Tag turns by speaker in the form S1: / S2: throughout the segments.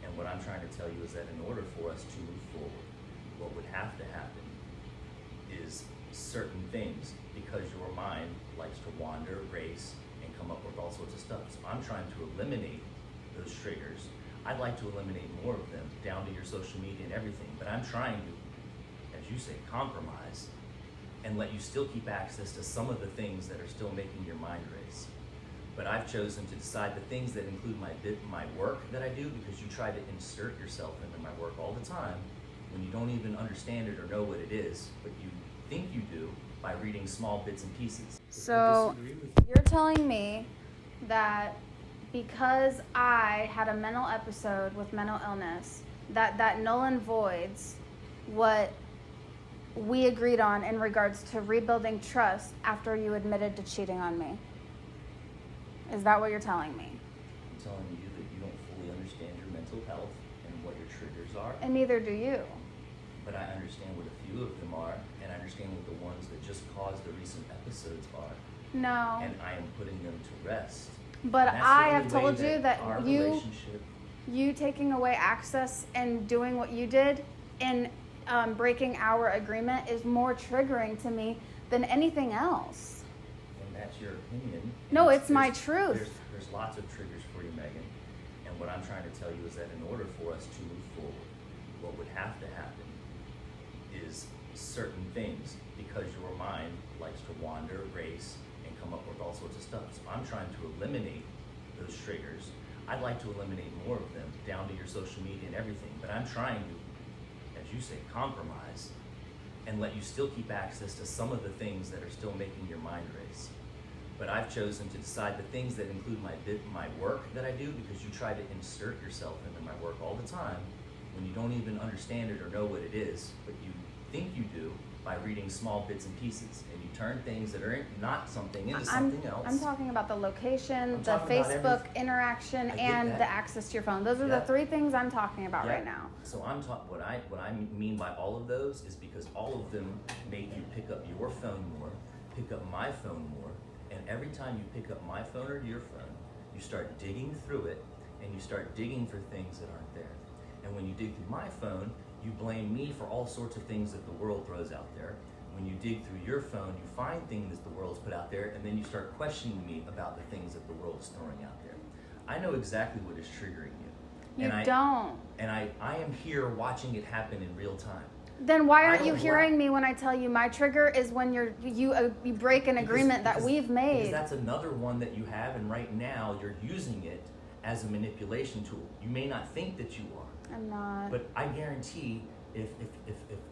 S1: And what I'm trying to tell you is that in order for us to move forward, what would have to happen is certain things, because your mind likes to wander, race, and come up with all sorts of stuff. So I'm trying to eliminate those triggers. I'd like to eliminate more of them, down to your social media and everything, but I'm trying to, as you say, compromise and let you still keep access to some of the things that are still making your mind race. But I've chosen to decide the things that include my work that I do, because you try to insert yourself into my work all the time when you don't even understand it or know what it is, but you think you do by reading small bits and pieces.
S2: So you're telling me that because I had a mental episode with mental illness, that null and voids what we agreed on in regards to rebuilding trust after you admitted to cheating on me. Is that what you're telling me?
S1: I'm telling you that you don't fully understand your mental health and what your triggers are.
S2: And neither do you.
S1: But I understand what a few of them are, and I understand what the ones that just caused the recent episodes are.
S2: No.
S1: And I am putting them to rest.
S2: But
S1: And that's
S2: I
S1: the
S2: have
S1: only way
S2: told you that
S1: our
S2: you
S1: relationship.
S2: taking away access and doing what you did and breaking our agreement is more triggering to me than anything else.
S1: And that's your opinion.
S2: No,
S1: And
S2: it's my truth.
S1: There's lots of triggers for you, Megan. And what I'm trying to tell you is that in order for us to move forward, what would have to happen is certain things, because your mind likes to wander, race, and come up with all sorts of stuff. So I'm trying to eliminate those triggers. I'd like to eliminate more of them, down to your social media and everything, but I'm trying to, as you say, compromise and let you still keep access to some of the things that are still making your mind race. But I've chosen to decide the things that include my work that I do, because you try to insert yourself into my work all the time when you don't even understand it or know what it is, but you think you do by reading small bits and pieces, and you turn things that are not something into something else.
S2: I'm talking about the location,
S1: I'm
S2: the
S1: talking about
S2: Facebook interaction,
S1: I get
S2: and
S1: that.
S2: the access to your phone. Those are
S1: Yeah.
S2: the three things I'm talking about
S1: Yeah.
S2: right now.
S1: So what I mean by all of those is because all of them make you pick up your phone more, pick up my phone more, and every time you pick up my phone or your phone, you start digging through it, and you start digging for things that aren't there. And when you dig through my phone, you blame me for all sorts of things that the world throws out there. When you dig through your phone, you find things that the world's put out there, and then you start questioning me about the things that the world is throwing out there. I know exactly what is triggering you.
S2: You
S1: And
S2: don't.
S1: And I am here watching it happen in real time.
S2: Then why aren't
S1: I
S2: you
S1: don't
S2: hearing me when I tell you my trigger is when you break an agreement that we've
S1: Because
S2: made?
S1: that's another one that you have, and right now you're using it as a manipulation tool. You may not think that you are,
S2: I'm not.
S1: but I guarantee if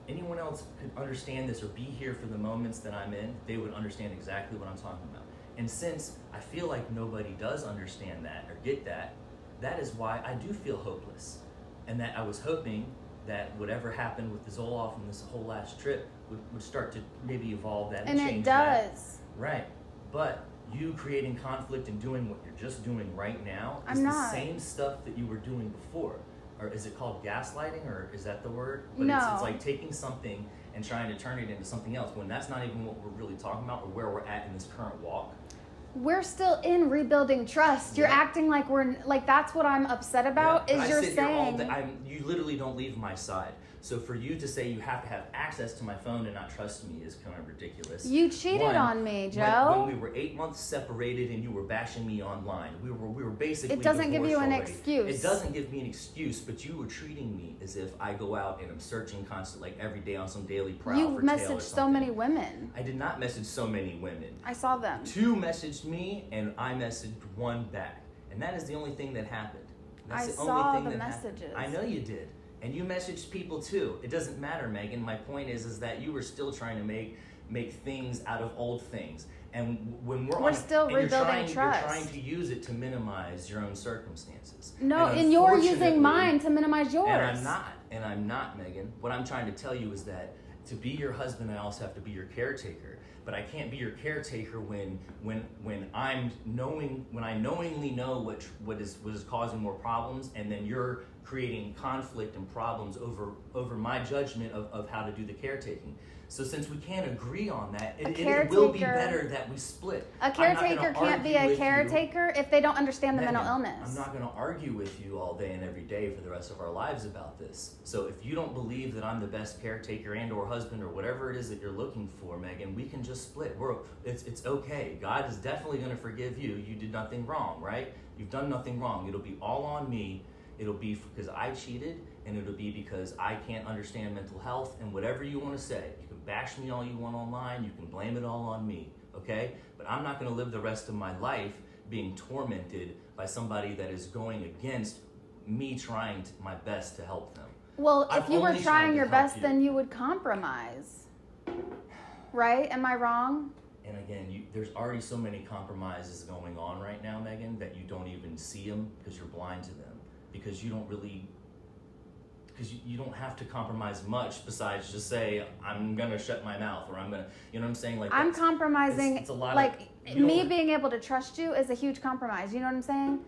S1: anyone else could understand this or be here for the moments that I'm in, they would understand exactly what I'm talking about. And since I feel like nobody does understand that or get that, that is why I do feel hopeless. And that I was hoping that whatever happened with the Zoloft and this whole last trip would start to maybe evolve that and
S2: And
S1: change
S2: it does.
S1: that. Right. But you creating conflict and doing what you're just doing right now is
S2: I'm
S1: the
S2: not.
S1: same stuff that you were doing before. Or is it called gaslighting, or is that the word? But
S2: No.
S1: it's like taking something and trying to turn it into something else when that's not even what we're really talking about or where we're at in this current walk.
S2: We're still in rebuilding trust. You're
S1: Yeah.
S2: acting like we're like that's what I'm upset about.
S1: Yeah, but
S2: Is you're
S1: I sit here all
S2: saying
S1: day, you literally don't leave my side. So for you to say you have to have access to my phone and not trust me is kind of ridiculous.
S2: you cheated
S1: One,
S2: on me, Joe.
S1: When we were 8 months separated and you were bashing me online, we were basically
S2: It doesn't give you
S1: divorced
S2: an
S1: already.
S2: excuse.
S1: It doesn't give me an excuse, but you were treating me as if I go out and I'm searching constantly, like every day on some daily prowl
S2: You
S1: for tail or
S2: messaged so
S1: something.
S2: many women.
S1: I did not message so many women.
S2: I saw them.
S1: 2 messaged me and I messaged 1 back, and that is the only thing that happened. That's
S2: I
S1: the
S2: saw
S1: only thing
S2: the
S1: that happened.
S2: messages.
S1: I know you did. And you messaged people too. It doesn't matter, Megan. My point is that you were still trying to make things out of old things. And when we're
S2: still
S1: and
S2: rebuilding
S1: you're
S2: trust.
S1: trying to use it to minimize your own circumstances.
S2: No,
S1: And
S2: you're
S1: unfortunately-
S2: using mine to minimize yours.
S1: And I'm not, Megan. What I'm trying to tell you is that to be your husband, I also have to be your caretaker. but I can't be your caretaker when I knowingly know what is causing more problems, and then you're creating conflict and problems over my judgment of how to do the caretaking. So since we can't agree on that, it will be better that we split.
S2: A caretaker can't be a caretaker if they don't understand the mental illness.
S1: I'm not going to argue with you all day and every day for the rest of our lives about this. So if you don't believe that I'm the best caretaker and or husband or whatever it is that you're looking for, Megan, we can just split. It's okay. God is definitely going to forgive you. You did nothing wrong, right? You've done nothing wrong. It'll be all on me. It'll be because I cheated, and it'll be because I can't understand mental health, and whatever you want to say. You can bash me all you want online. You can blame it all on me, okay? But I'm not going to live the rest of my life being tormented by somebody that is going against me trying my best to help them.
S2: Well, if you were trying your best, then you would compromise, right? Am I wrong?
S1: And again, there's already so many compromises going on right now, Megan, that you don't even see them because you're blind to them. Because you don't really, because you don't have to compromise much besides just say, I'm going to shut my mouth, or I'm going to, you know what I'm saying? Like
S2: I'm compromising,
S1: it's a lot
S2: like me being able to trust you is a huge compromise. You know what I'm saying?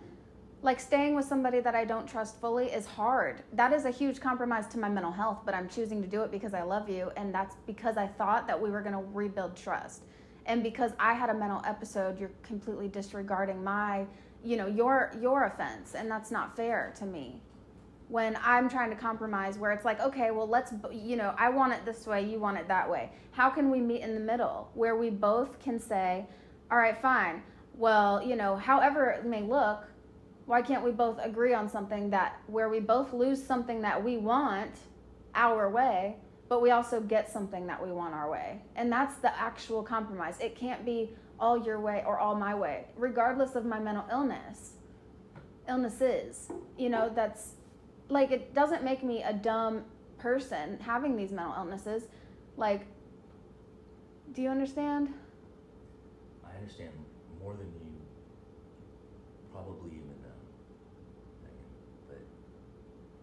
S2: Like staying with somebody that I don't trust fully is hard. That is a huge compromise to my mental health, but I'm choosing to do it because I love you. And that's because I thought that we were going to rebuild trust. And because I had a mental episode, you're completely disregarding my, your offense, and that's not fair to me. When I'm trying to compromise, where it's like, okay, well, let's, I want it this way, you want it that way. How can we meet in the middle where we both can say, all right, fine. Well, however it may look, why can't we both agree on something where we both lose something that we want our way, but we also get something that we want our way? And that's the actual compromise. It can't be all your way or all my way, regardless of my mental illnesses. That's like, it doesn't make me a dumb person having these mental illnesses. Like, do you understand?
S1: I understand more than you probably even know, Megan. But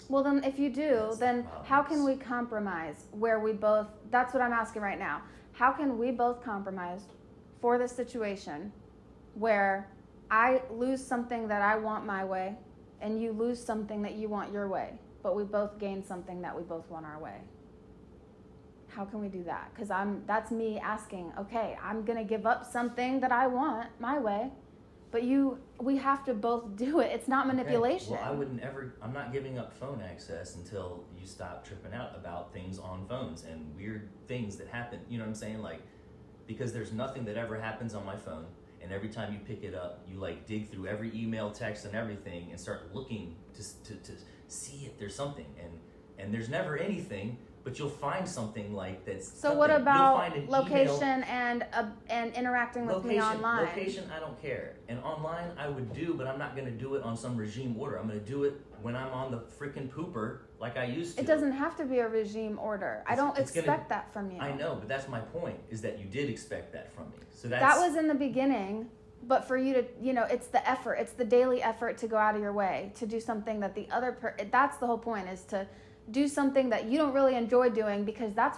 S2: well, then if you do, then how can we compromise where we both, that's what I'm asking right now. How can we both compromise for this situation where I lose something that I want my way and you lose something that you want your way, but we both gain something that we both want our way? How can we do that? Because that's me asking, okay, I'm going to give up something that I want my way, but we have to both do it. It's not manipulation.
S1: Okay. Well, I'm not giving up phone access until you stop tripping out about things on phones and weird things that happen. You know what I'm saying? Like, because there's nothing that ever happens on my phone, and every time you pick it up, you like dig through every email, text, and everything, and start looking to see if there's something, and there's never anything, but you'll find something like that's.
S2: So
S1: something.
S2: what about location
S1: email.
S2: and interacting with me online?
S1: Location, I don't care, and online I would do, but I'm not going to do it on some regime order. I'm going to do it when I'm on the freaking pooper like I used to.
S2: It doesn't have to be a regime order. I don't expect that from you.
S1: I know, but that's my point, is that you did expect that from me. So
S2: that was in the beginning, but for you to, it's the effort. It's the daily effort to go out of your way, to do something that the other that's the whole point, is to do something that you don't really enjoy doing, because that's